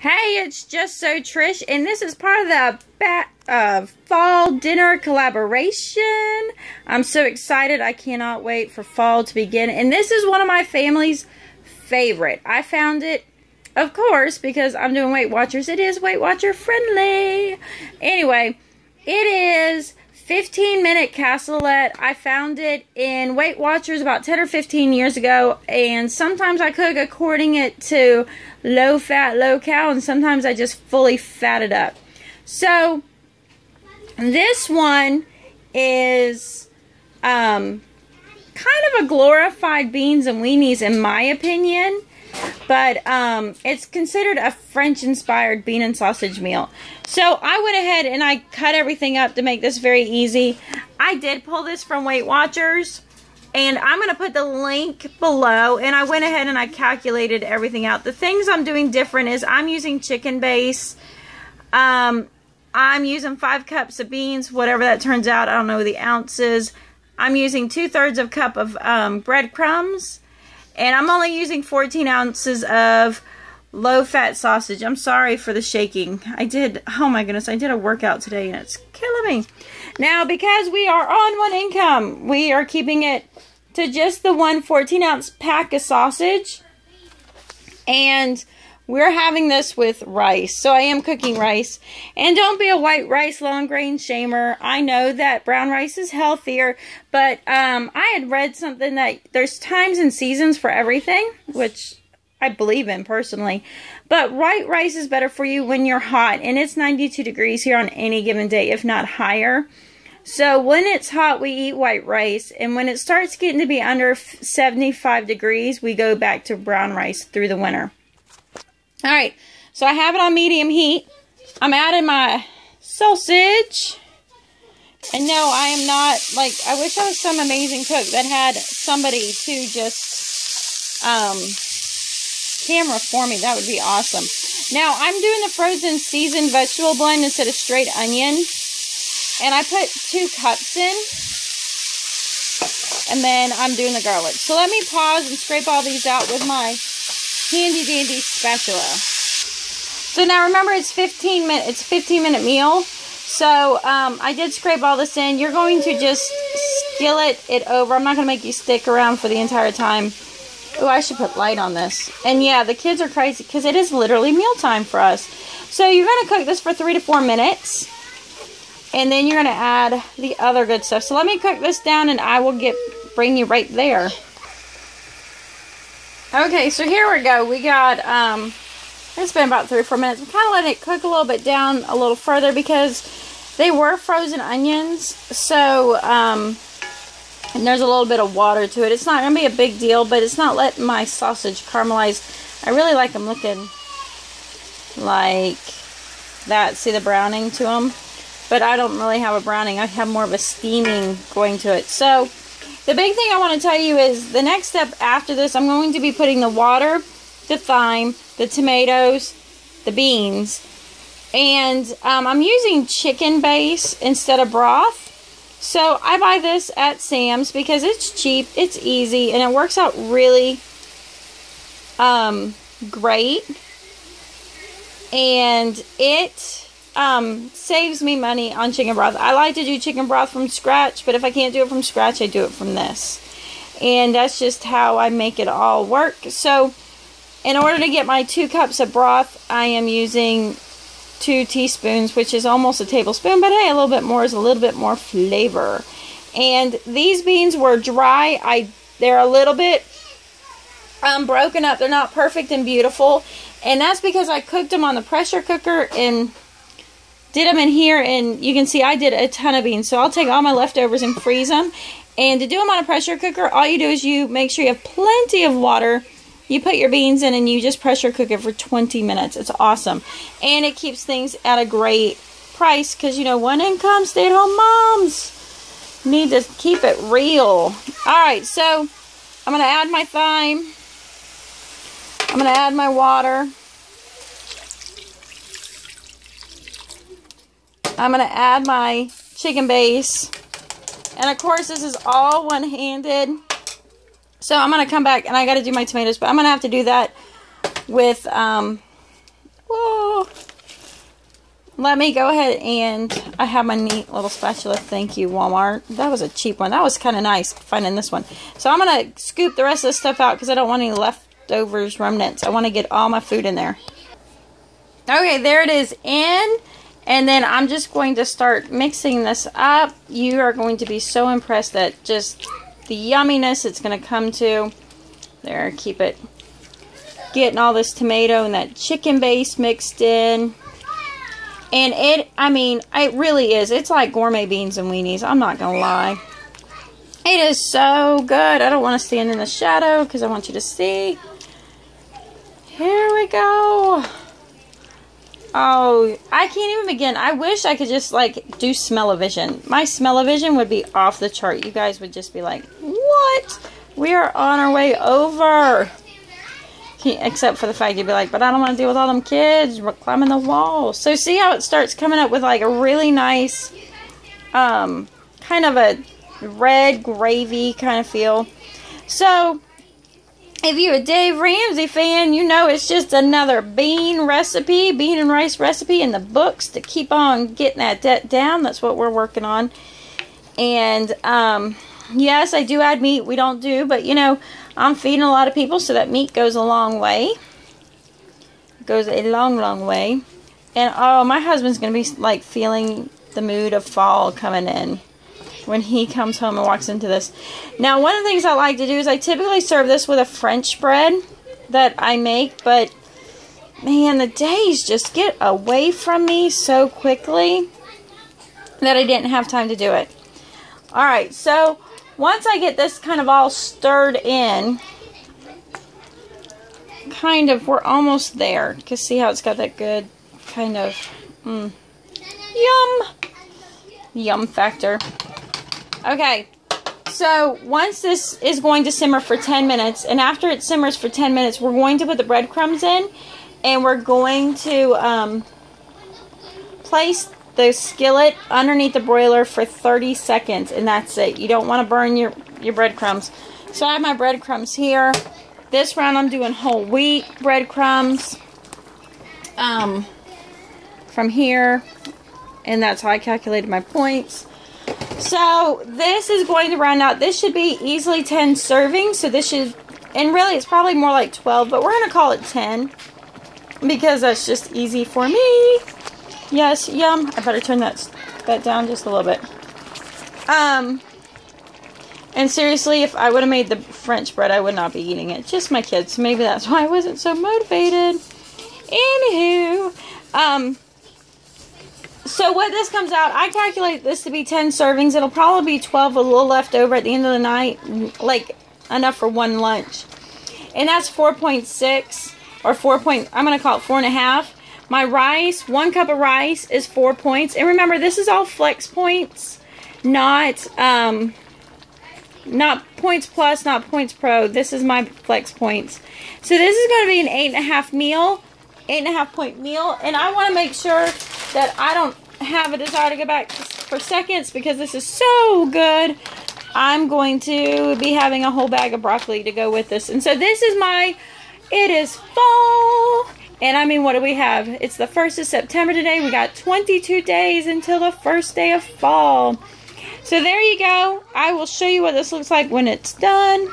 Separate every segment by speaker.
Speaker 1: Hey, it's Just So Trish, and this is part of the fall dinner collaboration. I'm so excited. I cannot wait for fall to begin. And this is one of my family's favorite. I found it, of course, because I'm doing Weight Watchers. It is Weight Watcher friendly. Anyway, it is 15-minute cassoulet. I found it in Weight Watchers about 10 or 15 years ago, and sometimes I cook according it to low fat, low cal, and sometimes I just fully fat it up. So this one is kind of a glorified beans and weenies in my opinion, but it's considered a French-inspired bean and sausage meal. So I went ahead and I cut everything up to make this very easy. I did pull this from Weight Watchers, and I'm going to put the link below, and I went ahead and I calculated everything out. The things I'm doing different is I'm using chicken base. I'm using 5 cups of beans, whatever that turns out. I don't know the ounces. I'm using 2/3 of a cup of breadcrumbs. And I'm only using 14 ounces of low-fat sausage. I'm sorry for the shaking. Oh my goodness, I did a workout today and it's killing me. Now, because we are on one income, we are keeping it to just the one 14-ounce pack of sausage. And we're having this with rice. So I am cooking rice. And don't be a white rice long grain shamer. I know that brown rice is healthier, but I had read something that there's times and seasons for everything, which I believe in personally. But white rice is better for you when you're hot, and it's 92 degrees here on any given day, if not higher. So when it's hot, we eat white rice, and when it starts getting to be under 75 degrees, we go back to brown rice through the winter. Alright, so I have it on medium heat. I'm adding my sausage. And no, I am not, like, I wish I was some amazing cook that had somebody to just camera for me. That would be awesome. Now, I'm doing the frozen seasoned vegetable blend instead of straight onion. And I put 2 cups in. And then I'm doing the garlic. So let me pause and scrape all these out with my handy dandy spatula. So now remember, it's 15-minute meal. So I did scrape all this in. You're going to just skillet it over. I'm not going to make you stick around for the entire time. Oh, I should put light on this. And yeah, the kids are crazy because it is literally mealtime for us. So you're going to cook this for 3 to 4 minutes. And then you're going to add the other good stuff. So let me cook this down and I will bring you right there. Okay, so here we go. We got, it's been about 3 or 4 minutes. I'm kind of letting it cook a little bit down a little further because they were frozen onions. So, and there's a little bit of water to it. It's not going to be a big deal, but it's not letting my sausage caramelize. I really like them looking like that. See the browning to them? But I don't really have a browning. I have more of a steaming going to it. So, the big thing I want to tell you is the next step after this, I'm going to be putting the water, the thyme, the tomatoes, the beans, and I'm using chicken base instead of broth. So I buy this at Sam's because it's cheap, it's easy, and it works out really great. And it saves me money on chicken broth. I like to do chicken broth from scratch, but if I can't do it from scratch, I do it from this. And that's just how I make it all work. So, in order to get my 2 cups of broth, I am using 2 teaspoons, which is almost a tablespoon, but hey, a little bit more is a little bit more flavor. And these beans were dry. They're a little bit broken up. They're not perfect and beautiful. And that's because I cooked them on the pressure cooker and did them in here, and you can see I did a ton of beans. So I'll take all my leftovers and freeze them. And to do them on a pressure cooker, all you do is you make sure you have plenty of water. You put your beans in and you just pressure cook it for 20 minutes. It's awesome. And it keeps things at a great price because, you know, one income, stay-at-home moms need to keep it real. Alright, so I'm going to add my thyme. I'm going to add my water. I'm going to add my chicken base. And of course, this is all one-handed. So I'm going to come back and I got to do my tomatoes. But I'm going to have to do that with Whoa. Let me go ahead and I have my neat little spatula. Thank you, Walmart. That was a cheap one. That was kind of nice finding this one. So I'm going to scoop the rest of this stuff out because I don't want any leftovers, remnants. I want to get all my food in there. Okay, there it is in. And then I'm just going to start mixing this up. You are going to be so impressed at just the yumminess it's going to come to. There, keep it. Getting all this tomato and that chicken base mixed in. And it really is. It's like gourmet beans and weenies. I'm not going to lie. It is so good. I don't want to stand in the shadow because I want you to see. Here we go. Oh, I can't even begin. I wish I could just, like, do smell-o-vision. My smell-o-vision would be off the chart. You guys would just be like, what? We are on our way over. Except for the fact you'd be like, but I don't want to deal with all them kids climbing the wall. So see how it starts coming up with like a really nice, kind of a red gravy kind of feel. So if you're a Dave Ramsey fan, you know it's just another bean and rice recipe in the books to keep on getting that down. That's what we're working on. And yes, I do add meat. We don't do, but you know, I'm feeding a lot of people, so that meat goes a long way. Goes a long, long way. And, oh, my husband's going to be, like, feeling the mood of fall coming in when he comes home and walks into this. Now, one of the things I like to do is I typically serve this with a French bread that I make, but, man, the days just get away from me so quickly that I didn't have time to do it. Alright, so once I get this kind of all stirred in, we're almost there. Because see how it's got that good kind of, yum factor. Okay, so once this is going to simmer for 10 minutes, and after it simmers for 10 minutes, we're going to put the breadcrumbs in, and we're going to place the skillet underneath the broiler for 30 seconds, and that's it. You don't want to burn your breadcrumbs. So I have my breadcrumbs here. This round I'm doing whole wheat breadcrumbs from here, and that's how I calculated my points. So this is going to round out. This should be easily 10 servings, so this should, and really it's probably more like 12, but we're going to call it 10 because that's just easy for me. Yes, yum. I better turn that down just a little bit. And seriously, if I would have made the French bread, I would not be eating it. Just my kids. Maybe that's why I wasn't so motivated. Anywho, so what this comes out, I calculate this to be 10 servings. It'll probably be 12, a little left over at the end of the night, like enough for one lunch. And that's 4.6 or 4. I'm going to call it 4.5. My rice, 1 cup of rice is 4 points. And remember, this is all flex points, not points plus, not points pro. This is my flex points. So this is going to be an 8.5 point meal. And I want to make sure that I don't have a desire to go back for seconds because this is so good. I'm going to be having a whole bag of broccoli to go with this. And so this is it is fall. And I mean, what do we have? It's the 1st of September today. We got 22 days until the first day of fall. So there you go. I will show you what this looks like when it's done.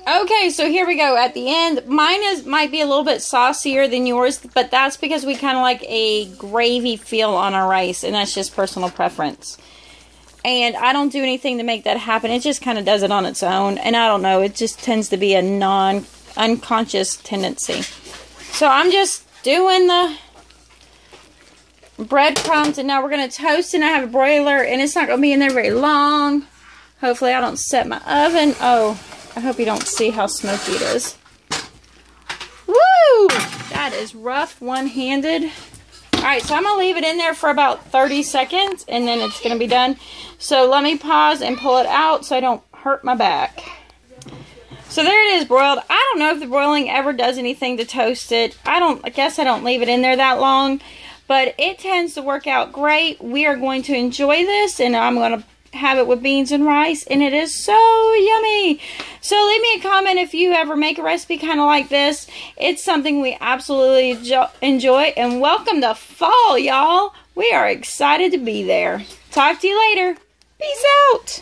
Speaker 1: Okay, so here we go at the end. Mine might be a little bit saucier than yours, but that's because we kind of like a gravy feel on our rice, and that's just personal preference. And I don't do anything to make that happen. It just kind of does it on its own. And I don't know, it just tends to be a unconscious tendency. So I'm just doing the breadcrumbs, and now we're going to toast, and I have a broiler, and it's not going to be in there very long. Hopefully I don't set my oven. Oh, I hope you don't see how smoky it is. Woo! That is rough one-handed. Alright, so I'm going to leave it in there for about 30 seconds, and then it's going to be done. So let me pause and pull it out so I don't hurt my back. So there it is, broiled. I don't know if the broiling ever does anything to toast it. I guess I don't leave it in there that long, but it tends to work out great. We are going to enjoy this, and I'm going to have it with beans and rice, and it is so yummy. So leave me a comment if you ever make a recipe kind of like this. It's something we absolutely enjoy, and welcome to fall, y'all. We are excited to be there. Talk to you later. Peace out.